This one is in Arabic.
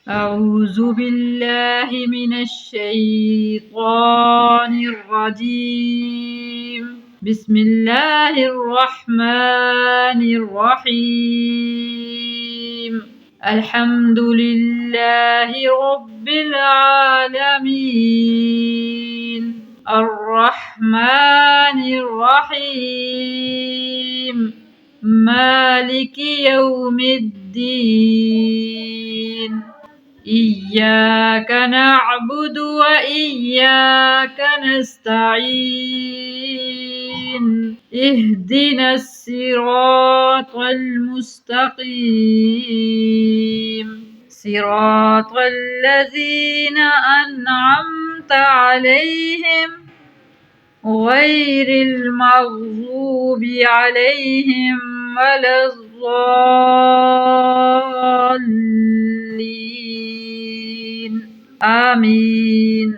أعوذ بالله من الشيطان الرجيم. بسم الله الرحمن الرحيم. الحمد لله رب العالمين، الرحمن الرحيم، مالك يوم الدين. إياك نعبد وإياك نستعين، اهدنا الصراط المستقيم، صراط الذين أنعمت عليهم غير المغضوب عليهم ولا الضالين. آمين.